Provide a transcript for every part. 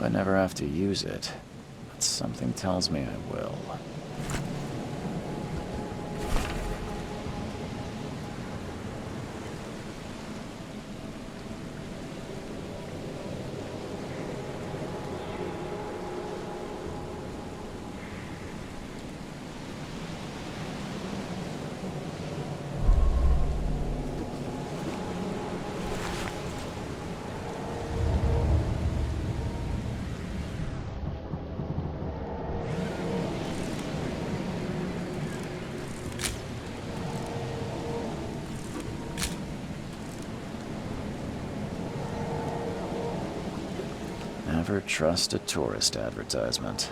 I never have to use it, but something tells me I will. Never trust a tourist advertisement.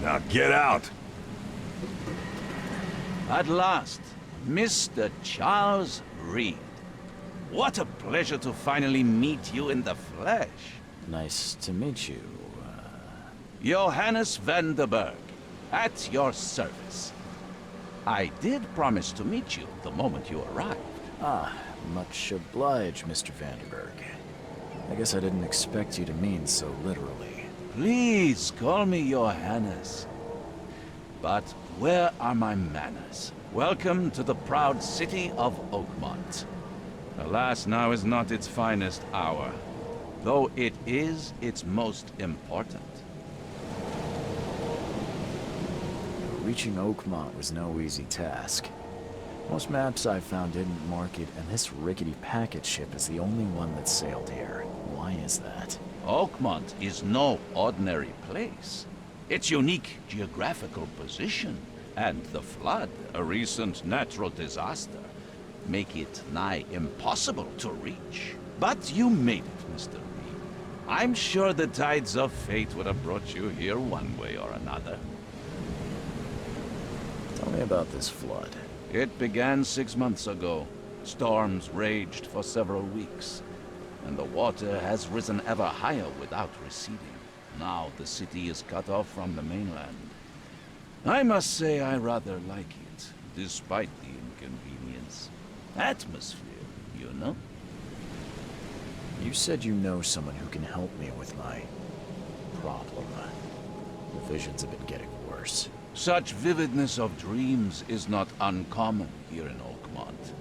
Now get out! At last, Mr. Charles Reed. What a pleasure to finally meet you in the flesh. Nice to meet you. Johannes van der Berg, at your service. I did promise to meet you the moment you arrived. Ah, much obliged, Mr. Vanderberg. I guess I didn't expect you to mean so literally. Please call me Johannes. But where are my manners? Welcome to the proud city of Oakmont. Alas, now is not its finest hour, though it is its most important. Reaching Oakmont was no easy task. Most maps I found didn't mark it, and this rickety packet ship is the only one that sailed here. Why is that? Oakmont is no ordinary place. Its unique geographical position and the flood, a recent natural disaster, make it nigh impossible to reach. But you made it, Mr. Reed. I'm sure the tides of fate would have brought you here one way or another. Tell me about this flood. It began 6 months ago. Storms raged for several weeks, and the water has risen ever higher without receding. Now the city is cut off from the mainland. I must say I rather like it, despite the inconvenience. Atmosphere, you know? You said you know someone who can help me with my problem. The visions have been getting worse. Such vividness of dreams is not uncommon here in Oakmont.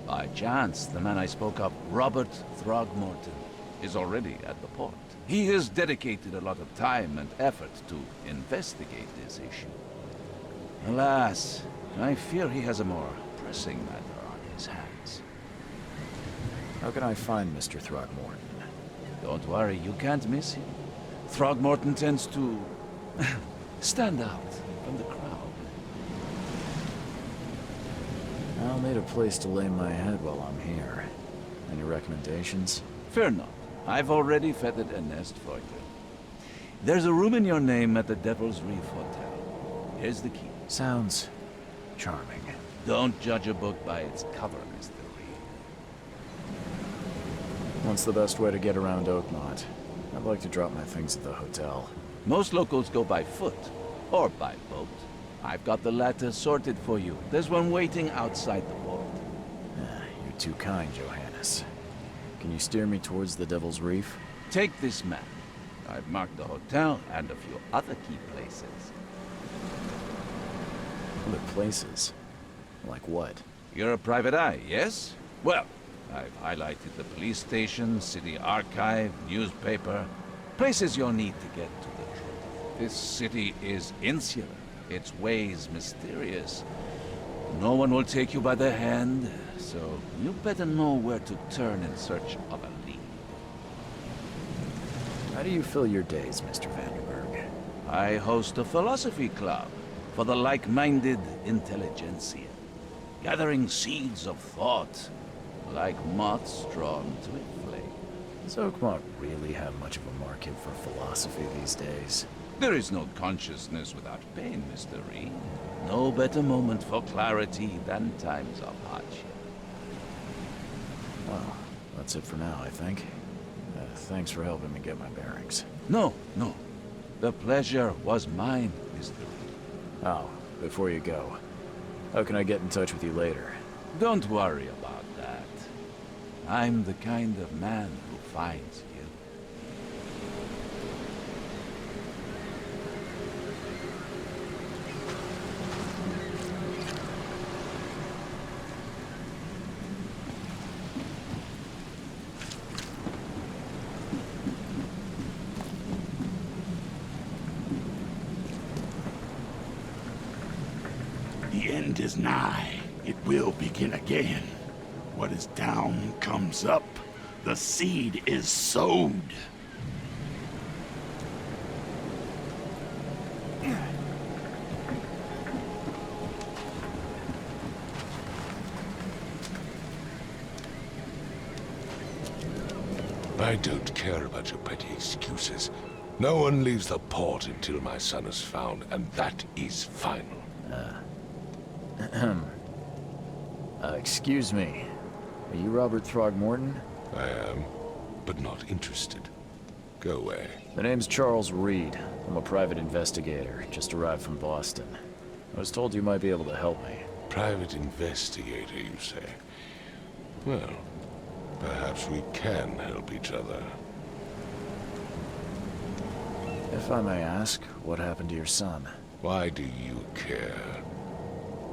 By chance, the man I spoke of, Robert Throgmorton, is already at the port. He has dedicated a lot of time and effort to investigate this issue. Alas, I fear he has a more pressing matter on his hands. How can I find Mr. Throgmorton? Don't worry, you can't miss him. Throgmorton tends to stand out from the crowd. I'll need a place to lay my head while I'm here. Any recommendations? Fear not. I've already feathered a nest for you. There's a room in your name at the Devil's Reef Hotel. Here's the key. Sounds charming. Don't judge a book by its cover, Mr. Reed. What's the best way to get around Oakmont? I'd like to drop my things at the hotel. Most locals go by foot, or by boat. I've got the latter sorted for you. There's one waiting outside the port. You're too kind, Johannes. Can you steer me towards the Devil's Reef? Take this map. I've marked the hotel and a few other key places. Other places? Like what? You're a private eye, yes? Well, I've highlighted the police station, city archive, newspaper. Places you'll need to get to the truth. This city is insular. Its ways mysterious. No one will take you by the hand, so you better know where to turn in search of a lead. How do you fill your days, Mr. Vandenberg? I host a philosophy club for the like-minded intelligentsia, gathering seeds of thought, like moths drawn to a flame. Does Oakmont really have much of a market for philosophy these days? There is no consciousness without pain, Mr. Reed. No better moment for clarity than times of hardship. Well, that's it for now, I think. Thanks for helping me get my bearings. No. The pleasure was mine, Mr. Reed. Oh, before you go, how can I get in touch with you later? Don't worry about that. I'm the kind of man who finds you. The end is nigh. It will begin again. What is down comes up. The seed is sowed. I don't care about your petty excuses. No one leaves the port until my son is found, and that is final. Excuse me. Are you Robert Throgmorton? I am, but not interested. Go away. The name's Charles Reed. I'm a private investigator, just arrived from Boston. I was told you might be able to help me. Private investigator, you say? Well, perhaps we can help each other. If I may ask, what happened to your son? Why do you care?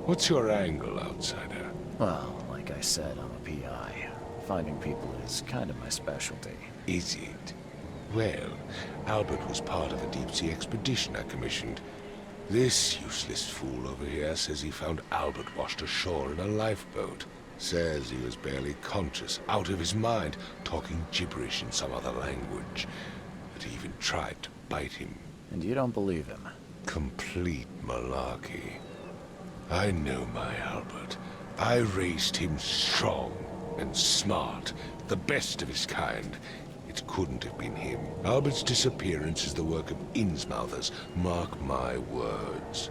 What's your angle, outsider? Well, like I said, I'm a PI. Finding people is kind of my specialty. Is it? Well, Albert was part of a deep-sea expedition I commissioned. This useless fool over here says he found Albert washed ashore in a lifeboat. Says he was barely conscious, out of his mind, talking gibberish in some other language. That he even tried to bite him. And you don't believe him? Complete malarkey. I know my Albert. I raised him strong and smart, the best of his kind. It couldn't have been him. Albert's disappearance is the work of Innsmouthers. Mark my words.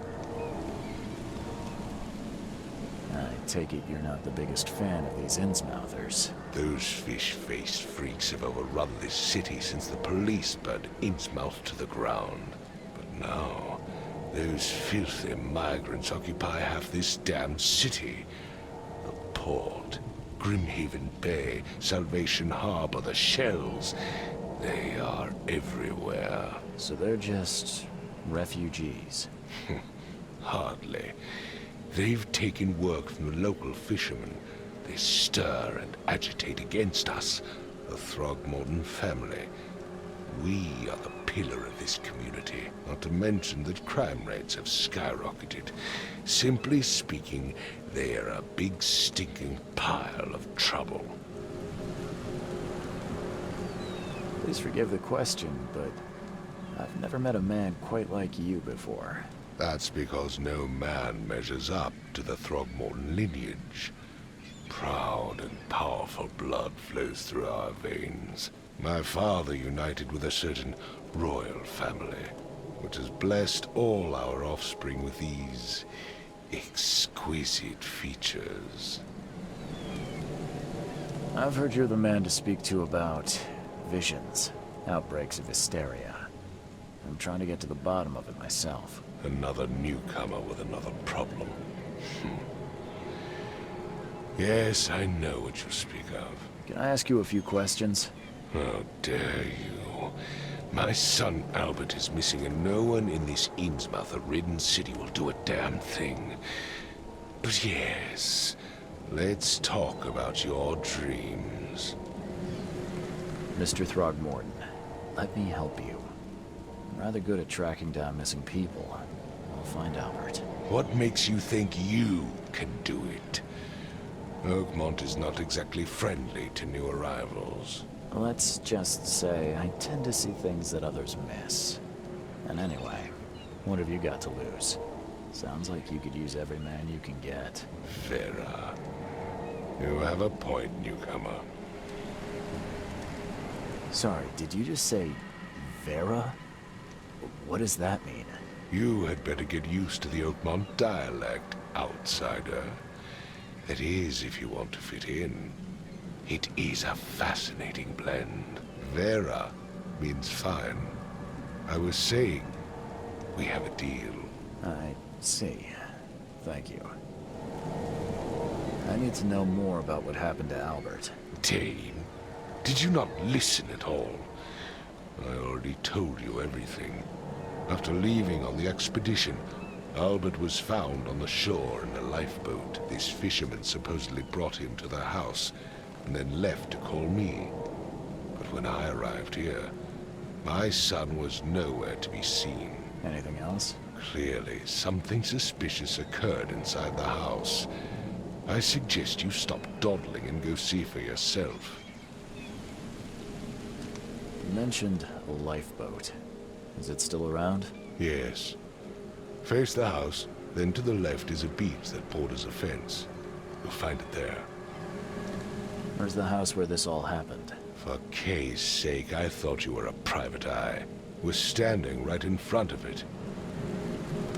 I take it you're not the biggest fan of these Innsmouthers. Those fish-faced freaks have overrun this city since the police burned Innsmouth to the ground. But now, those filthy migrants occupy half this damned city. The port, Grimhaven Bay, Salvation Harbor, the shells. They are everywhere. So they're just refugees. Hardly. They've taken work from the local fishermen. They stir and agitate against us. the Throgmorton family. We are the pillar of this community, not to mention that crime rates have skyrocketed. Simply speaking, they are a big stinking pile of trouble. Please forgive the question, but I've never met a man quite like you before. That's because no man measures up to the Throgmorton lineage. Proud and powerful blood flows through our veins. My father united with a certain royal family, which has blessed all our offspring with these exquisite features. I've heard you're the man to speak to about visions, outbreaks of hysteria. I'm trying to get to the bottom of it myself. Another newcomer with another problem. Yes, I know what you speak of. Can I ask you a few questions? How dare you? My son Albert is missing, and no one in this Innsmouth-ridden city will do a damn thing. But yes, let's talk about your dreams. Mr. Throgmorton, let me help you. I'm rather good at tracking down missing people. I'll find Albert. What makes you think you can do it? Oakmont is not exactly friendly to new arrivals. Let's just say I tend to see things that others miss. And anyway, what have you got to lose? Sounds like you could use every man you can get. Vera. You have a point, newcomer. Sorry, did you just say Vera? What does that mean? You had better get used to the Oakmont dialect, outsider. That is, if you want to fit in. It is a fascinating blend. Vera means fine. I was saying, we have a deal. I see. Thank you. I need to know more about what happened to Albert. Dane, did you not listen at all? I already told you everything. After leaving on the expedition, Albert was found on the shore in a lifeboat. This fisherman supposedly brought him to their house, and then left to call me. But when I arrived here, my son was nowhere to be seen. Anything else? Clearly, something suspicious occurred inside the house. I suggest you stop dawdling and go see for yourself. You mentioned a lifeboat. Is it still around? Yes. Face the house, then to the left is a beach that borders a fence. You'll find it there. Where's the house where this all happened? For Kay's sake, I thought you were a private eye. We're standing right in front of it.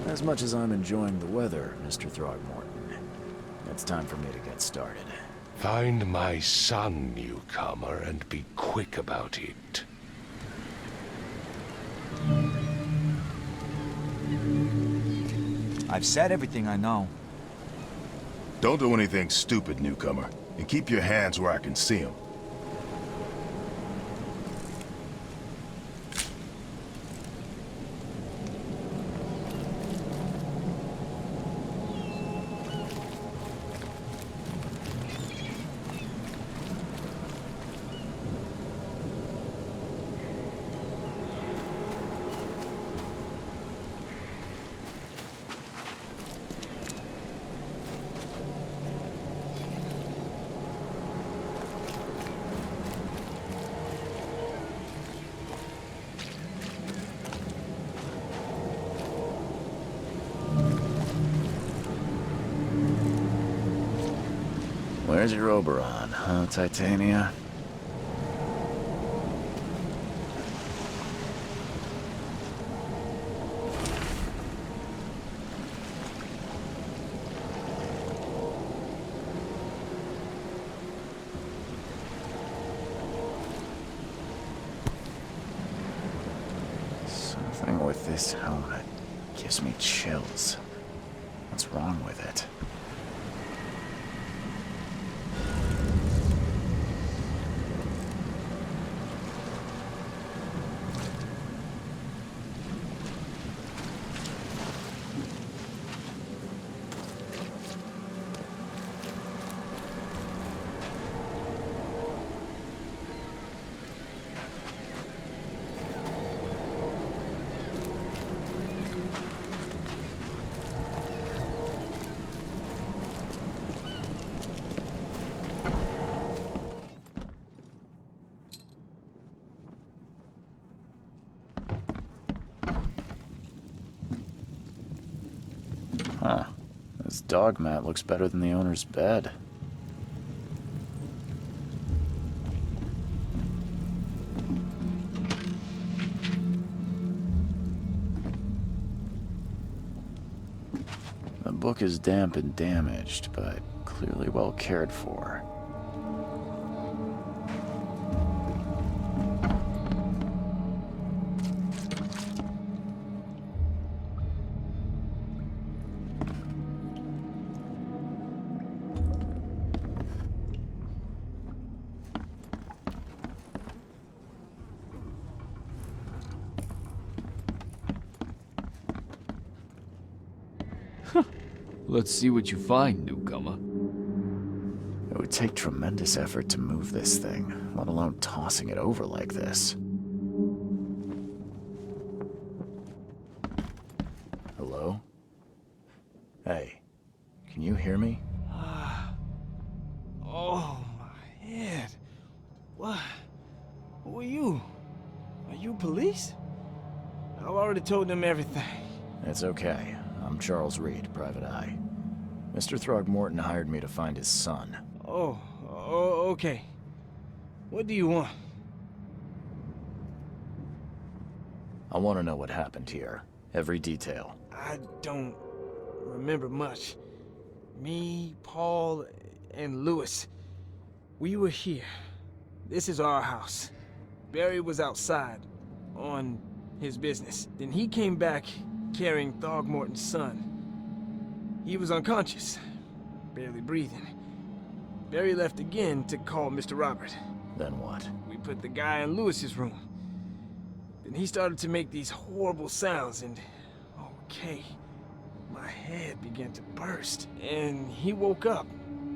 As much as I'm enjoying the weather, Mr. Throgmorton, it's time for me to get started. Find my son, newcomer, and be quick about it. I've said everything I know. Don't do anything stupid, newcomer. And keep your hands where I can see them. Where's your Oberon, huh, Titania? Something with this helmet gives me chills. What's wrong with it? Huh. This dog mat looks better than the owner's bed. The book is damp and damaged, but clearly well cared for. Let's see what you find, newcomer. It would take tremendous effort to move this thing, let alone tossing it over like this. Hello? Hey, can you hear me? Oh, my head. What? Who are you? Are you police? I've already told them everything. It's okay. I'm Charles Reed, Private Eye. Mr. Throgmorton hired me to find his son. Oh, okay. What do you want? I want to know what happened here. Every detail. I don't remember much. Me, Paul, and Lewis, we were here. This is our house. Barry was outside, on his business. Then he came back carrying Throgmorton's son. He was unconscious, barely breathing. Barry left again to call Mr. Robert. Then what? We put the guy in Lewis's room. Then he started to make these horrible sounds and... okay, my head began to burst. And he woke up.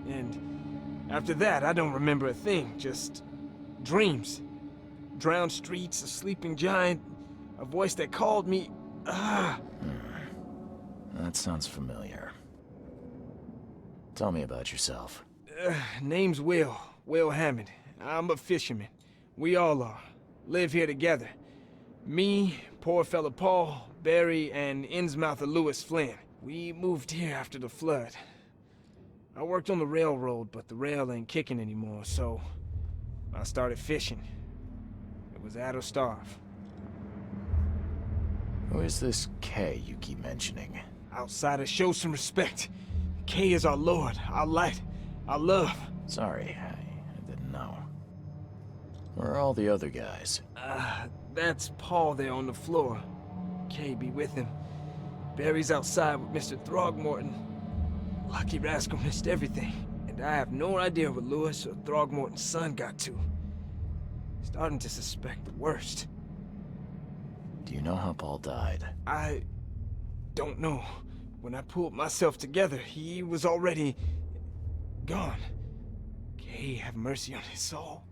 And after that, I don't remember a thing, just dreams. Drowned streets, a sleeping giant, a voice that called me... That sounds familiar. Tell me about yourself. Name's Will Hammond. I'm a fisherman. We all are. Live here together. Me, poor fella Paul, Barry, and Innsmouther Lewis Flynn. We moved here after the flood. I worked on the railroad, but the rail ain't kicking anymore, so I started fishing. It was at or starve. Who is this K you keep mentioning? Outsiders, show some respect. K is our lord, our light, our love. Sorry, I didn't know. Where are all the other guys? That's Paul there on the floor. K be with him. Barry's outside with Mr. Throgmorton. Lucky rascal missed everything. And I have no idea what Lewis or Throgmorton's son got to. Starting to suspect the worst. Do you know how Paul died? I don't know. When I pulled myself together, he was already gone. K have mercy on his soul.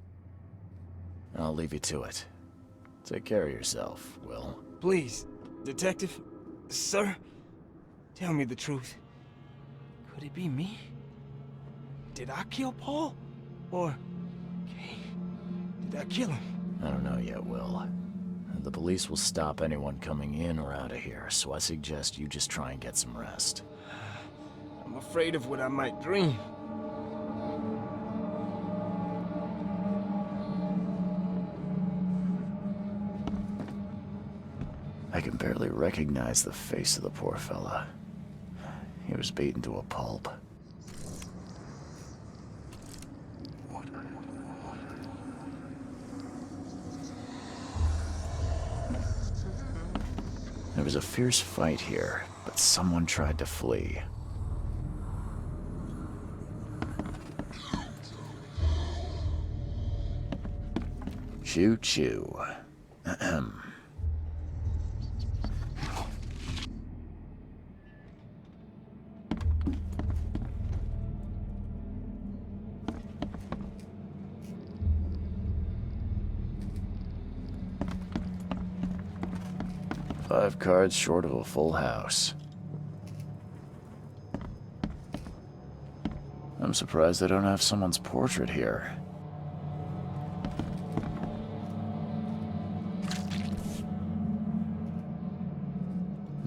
I'll leave you to it. Take care of yourself, Will. Please, detective, sir, tell me the truth. Could it be me? Did I kill Paul? Or K? Did I kill him? I don't know yet, Will. The police will stop anyone coming in or out of here, so I suggest you just try and get some rest. I'm afraid of what I might dream. I can barely recognize the face of the poor fella. He was beaten to a pulp. There was a fierce fight here, but someone tried to flee. Choo-choo. Ahem. Five cards short of a full house. I'm surprised they don't have someone's portrait here.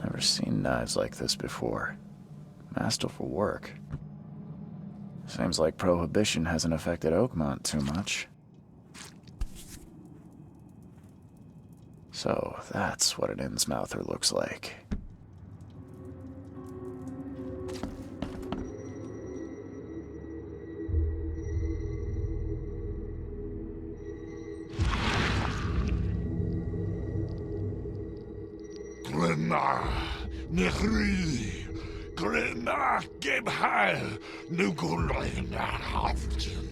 Never seen knives like this before. Masterful work. Seems like Prohibition hasn't affected Oakmont too much. So that's what an Innsmouther looks like. Glenna, Nechri, Glenna, Gebheil, Nugunlena, Haften.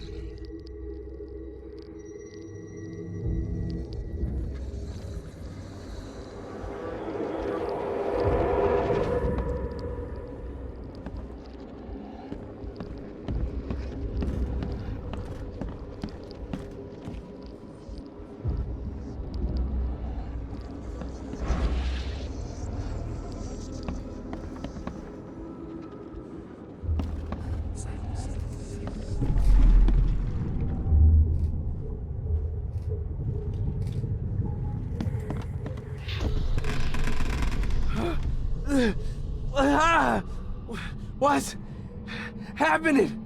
What's happening?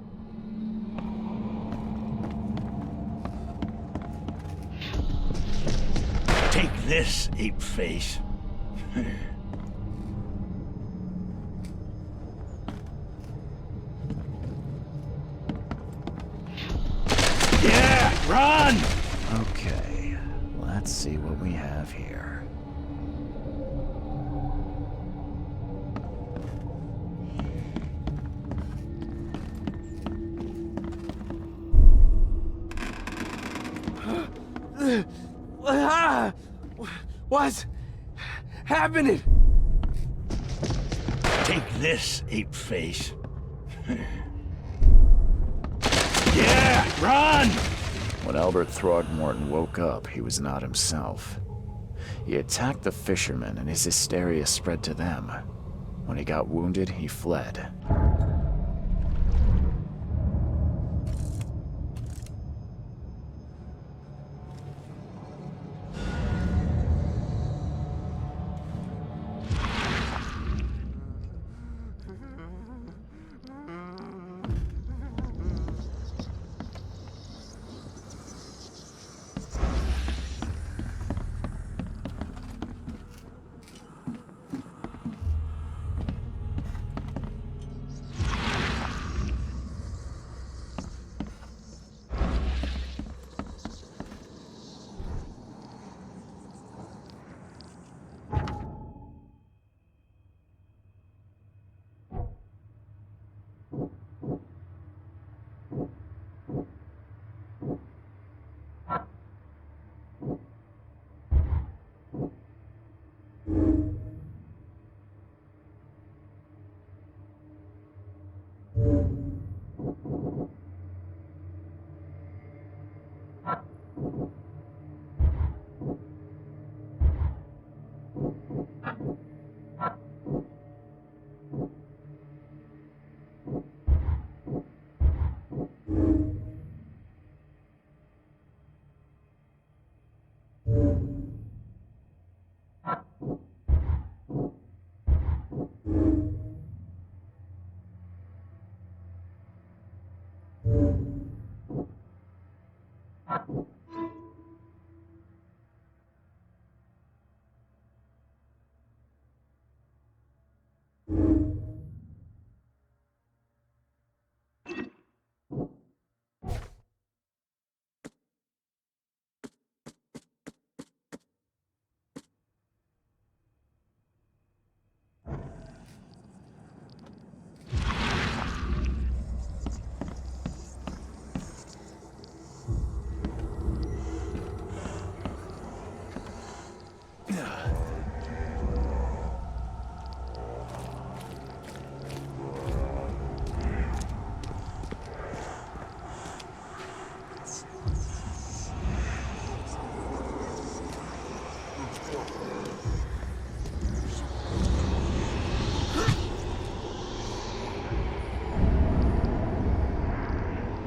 Take this, ape-face. Yeah, run! Okay, let's see what we have here. What's happening? Take this, ape-face. Yeah, run! When Albert Throgmorton woke up, he was not himself. He attacked the fishermen, and his hysteria spread to them. When he got wounded, he fled.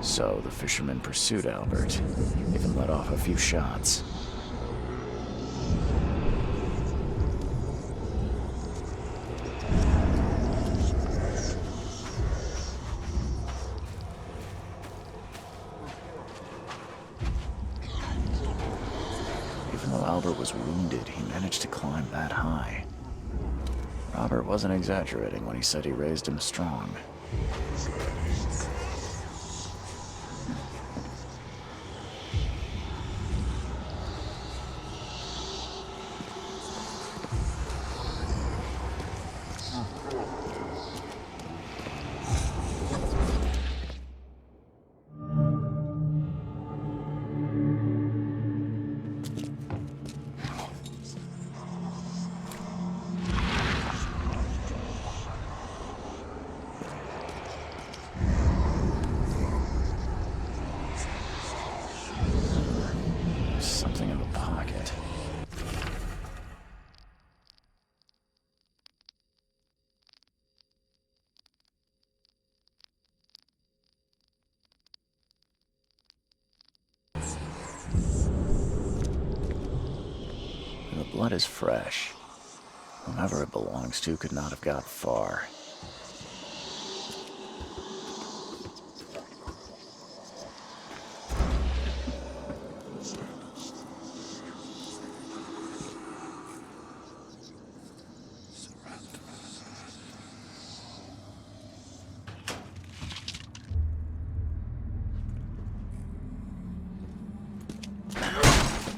So the fishermen pursued Albert, even let off a few shots. was wounded, he managed to climb that high. Robert wasn't exaggerating when he said he raised him strong. Something in the pocket. The blood is fresh. Whomever it belongs to could not have got far.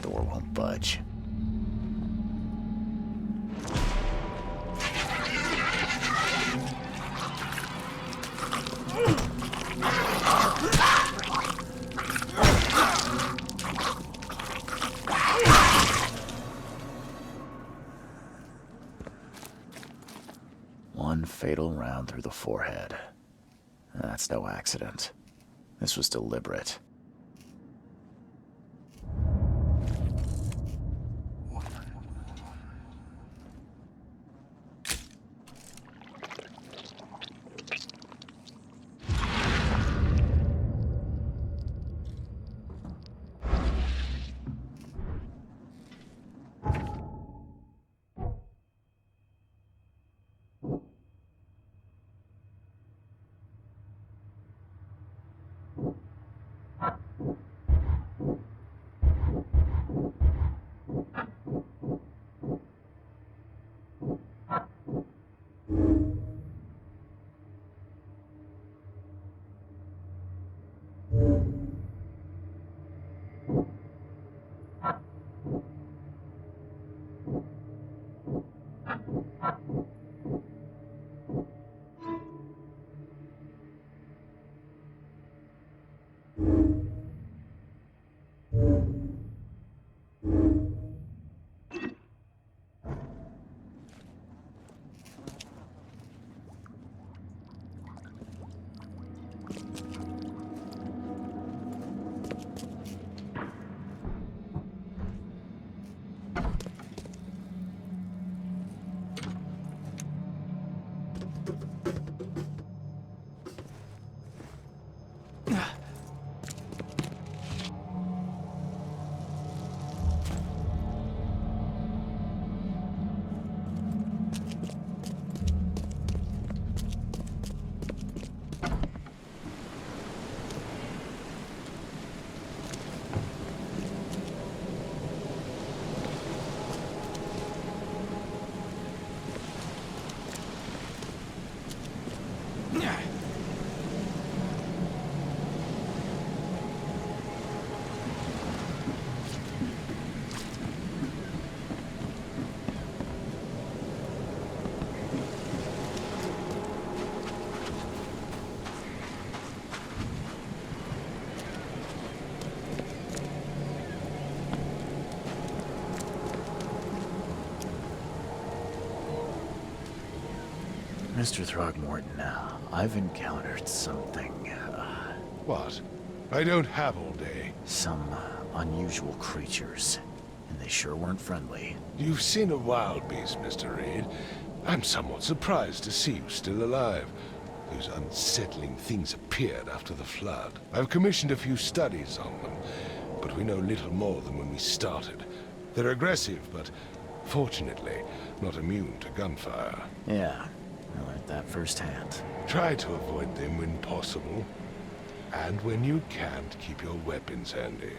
Door won't budge. One fatal round through the forehead. That's no accident. This was deliberate. Mr. Throgmorton, I've encountered something, What? I don't have all day. some unusual creatures, and they sure weren't friendly. You've seen a wild beast, Mr. Reed. I'm somewhat surprised to see you still alive. Those unsettling things appeared after the flood. I've commissioned a few studies on them, but we know little more than when we started. They're aggressive, but fortunately, not immune to gunfire. Yeah, I learned that firsthand. Try to avoid them when possible. And when you can't, keep your weapons handy.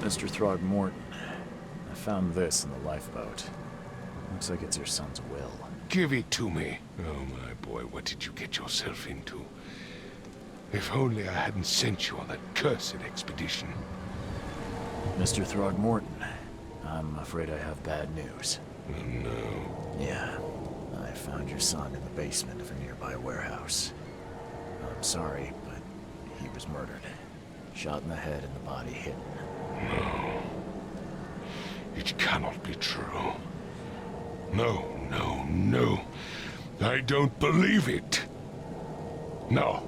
Mr. Throgmorton, I found this in the lifeboat. Looks like it's your son's will. Give it to me. Oh, my boy, what did you get yourself into? If only I hadn't sent you on that cursed expedition. Mr. Throgmorton, I'm afraid I have bad news. Oh, no. Yeah, I found your son in the basement of a nearby warehouse. I'm sorry, but he was murdered. Shot in the head and the body hidden. No. It cannot be true. No, no, no. I don't believe it. No.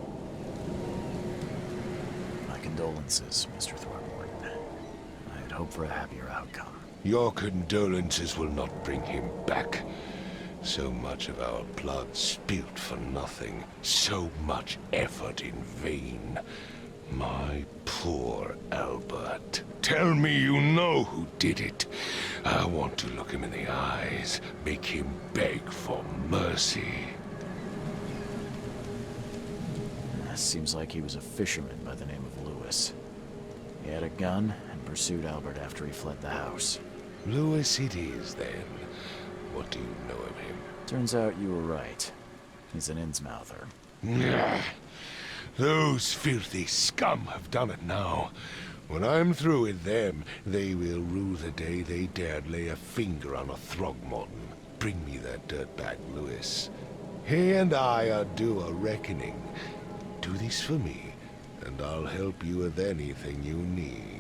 My condolences, Mr. Throgmorton. I had hoped for a happier outcome. Your condolences will not bring him back. So much of our blood spilt for nothing. So much effort in vain. My poor Albert. Tell me you know who did it. I want to look him in the eyes, make him beg for mercy. Seems like he was a fisherman by the name of Lewis. He had a gun and pursued Albert after he fled the house. Lewis it is, then. What do you know of him? Turns out you were right. He's an Innsmouther. Nah. Those filthy scum have done it now. When I'm through with them, they will rue the day they dared lay a finger on a Throgmorton. Bring me that dirtbag, Lewis. He and I are due a reckoning. Do this for me, and I'll help you with anything you need.